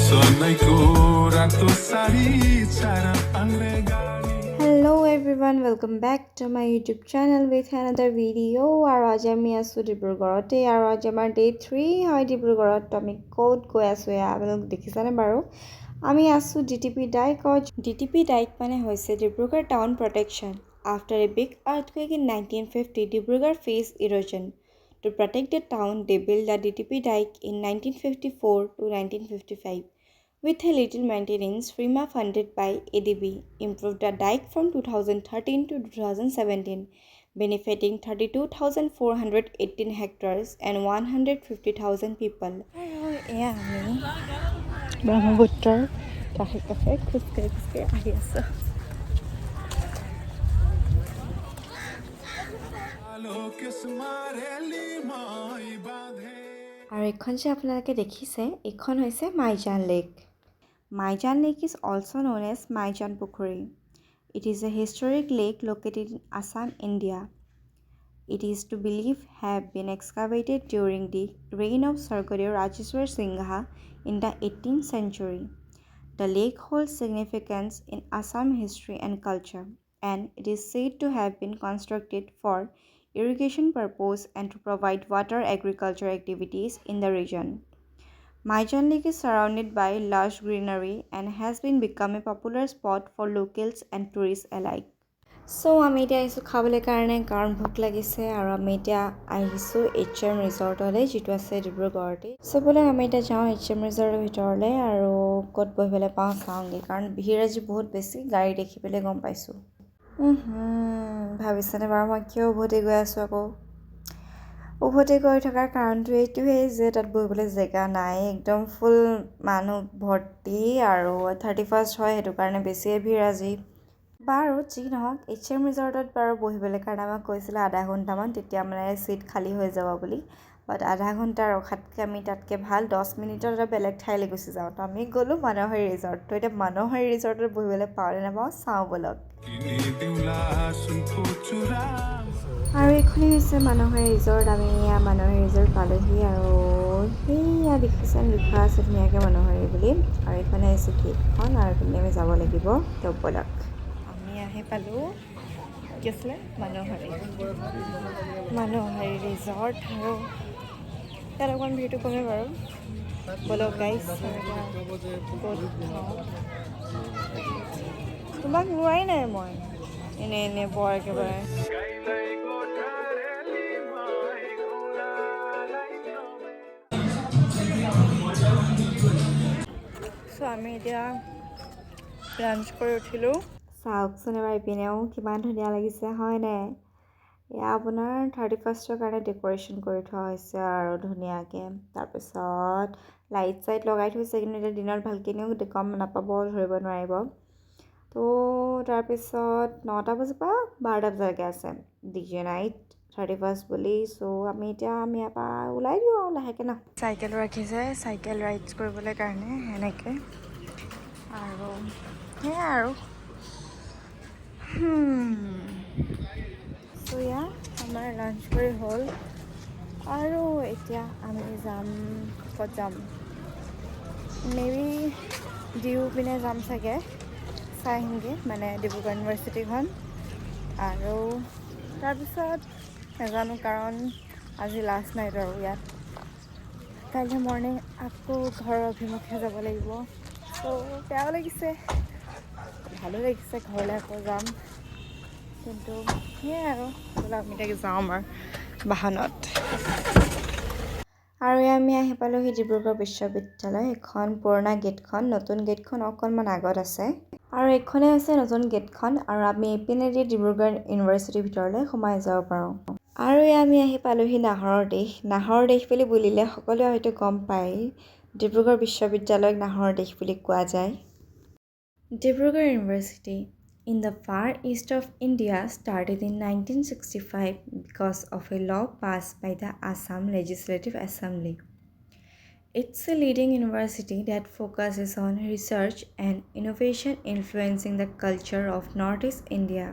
Hello everyone, welcome back to my YouTube channel with another video. আৰু আজি আমি আছো ডিব্ৰুগড়তে আৰু আজি আমাৰ ডে 3 হয় ডিব্ৰুগড়ত আমি ক'ত গৈ আছো আপোনালোক দেখিছানে বাৰু আমি আছো ডিটিপি ডাইকত ডিটিপি ডাইক মানে হৈছে Dibrugarh town protection after a big earthquake in 1950 Dibrugarh faced erosion to protect the town they built the DTP dike in 1954 to 1955 With a little maintenance, FEMA funded by ADB improved the dike from 2013 to 2017, benefiting 32,418 hectares and 150,000 people. ব্ৰহ্মপুত্ৰৰ কাষে কাষে খোজকাঢ়ি আহি আছোঁ আৰু এইখন যে আপোনালোকে দেখিছে এইখন হৈছে Maizan lake Maijan Lake is also known as Maijan Pukhuri. It is a historic lake located in Assam, India. It is to believe have been excavated during the reign of Sargodaya Rajeshwar Singha in the 18th century. The lake holds significance in Assam history and culture, and it is said to have been constructed for irrigation purpose and to provide water agriculture activities in the region. Maijan Lake is surrounded by lush greenery and has been become a popular spot for locals and tourists alike. So, আমি এতিয়া আহিছোঁ খাবলৈ কাৰণে কাৰণ ভোক লাগিছে আৰু আমি এতিয়া আহিছোঁ HM ৰিজৰ্টলৈ যিটো আছে ডিব্ৰুগড়তে সো বোলে আমি এতিয়া যাওঁ HM ৰিজৰ্টৰ ভিতৰলৈ আৰু ক'ত বহিবলৈ পাওঁ চাওঁগৈ কাৰণ ভিৰ আজি বহুত বেছি গাড়ী দেখি পেলাই গম পাইছোঁ ভাবিছেনে বাৰু মই কিয় উভতি গৈ আছোঁ আকৌ উভতি গৈ থকাৰ কাৰণটো এইটোৱেই যে তাত বহিবলৈ জেগা নাই একদম ফুল মানুহ ভৰ্তি আৰু 31st হয় সেইটো কাৰণে বেছিয়ে ভিৰ আজি বাৰু যি নহওক HM ৰিজৰ্টত বাৰু বহিবলৈ কাৰণে আমাক কৈছিলে আধা ঘণ্টামান তেতিয়া মানে চিট খালী হৈ যাব বুলি বাট আধা ঘণ্টা ৰখাতকৈ আমি তাতকৈ ভাল 10 মিনিটত এটা বেলেগ ঠাইলৈ গুচি যাওঁ তো আমি গ'লোঁ মানসৰী ৰিজৰ্ট তো এতিয়া মানসৰী ৰিজৰ্টত বহিবলৈ পাওঁ নে নাপাওঁ চাওঁ বলক আৰু এইখনেই হৈছে মানসৰী ৰিজৰ্ট আমি মানসৰী ৰিজৰ্ট পালোহি আৰু সেয়া দেখিছেন লিখা আছে ধুনীয়াকৈ মানসৰী বুলি আৰু এইখনে হৈছে গেটখন আৰু এইপিনে আমি যাব লাগিব তো বলক আমি আহি পালোঁ কি আছিলে মানসৰী ৰিজৰ্ট আৰু ইয়াত অকণমান ভিৰটো কমে বাৰু বলক গাইজ তোমাক লোৱাই নাই মই এনে বৰ একেবাৰে চ' আমি এতিয়া লাঞ্চ কৰি উঠিলোঁ চাওকচোন এবাৰ ইপিনেও কিমান ধুনীয়া লাগিছে হয়নে এয়া আপোনাৰ 31ষ্টৰ কাৰণে ডেক'ৰেশ্যন কৰি থোৱা হৈছে আৰু ধুনীয়াকৈ তাৰপিছত লাইট চাইট লগাই থৈছে কিন্তু এতিয়া দিনত ভালকেনিও গম নাপাব ধৰিব নোৱাৰিব তো তাৰপিছত 9টা বজাৰ পৰা 12টা বজালৈকে আছে DJ নাইট 31st বুলি চ' আমি ইয়াৰ পৰা ওলাই দিওঁ আৰু লাহেকৈ ন চাইকেল ৰাখিছে চাইকেল ৰাইডছ কৰিবলৈ কাৰণে সেনেকৈ আৰু সেয়াই আৰু চ' এয়া আমাৰ লাঞ্চ কৰি হ'ল আৰু এতিয়া আমি যাম ক'ত যাম মেবি ডিউ পিনে যাম চাগে চাই আহিমগৈ মানে ডিব্ৰুগড় ইউনিভাৰ্চিটিখন আৰু তাৰপিছত নাজানো কাৰণ আজি লাষ্ট নাইট আৰু ইয়াত কাইলৈ মৰ্ণিং আকৌ ঘৰৰ অভিমুখে যাব লাগিব ত' বেয়াও লাগিছে ভালো লাগিছে ঘৰলৈ আকৌ যাম কিন্তু সেয়াই আৰু আমি তাকে যাওঁ আমাৰ বাহনত আৰু আমি আহি পালোঁহি ডিব্ৰুগড় বিশ্ববিদ্যালয় এখন পুৰণা গেটখন নতুন গেটখন অকণমান আগত আছে আৰু এইখনেই হৈছে নতুন গেটখন আৰু আমি এইপিনেদি ডিব্ৰুগড় ইউনিভাৰ্চিটিৰ ভিতৰলৈ সোমাই যাব পাৰোঁ আৰু আমি আহি পালোঁহি নাহৰৰ দেশ বুলি বুলিলে সকলোৱে হয়তো গম পায় ডিব্ৰুগড় বিশ্ববিদ্যালয়ক নাহৰৰ দেশ বুলি কোৱা যায় Dibrugarh university in the far east of India started in 1965 because of a law passed by the Assam Legislative Assembly. It's a leading university that focuses on research and innovation influencing the culture of Northeast India.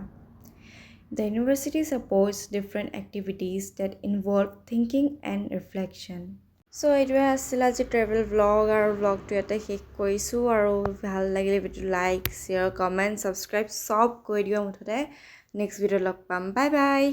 The university supports different activities that involve thinking and reflection. So এইটোৱে আছিল আজি travel blog আৰু ব্লগটো ইয়াতে শেষ কৰিছোঁ আৰু ভাল লাগিলে ভিডিঅ'টো লাইক শ্বেয়াৰ কমেণ্ট ছাবস্ক্ৰাইব চব কৰি দিবা মুঠতে নেক্সট ভিডিঅ'ত লগ পাম বাই বাই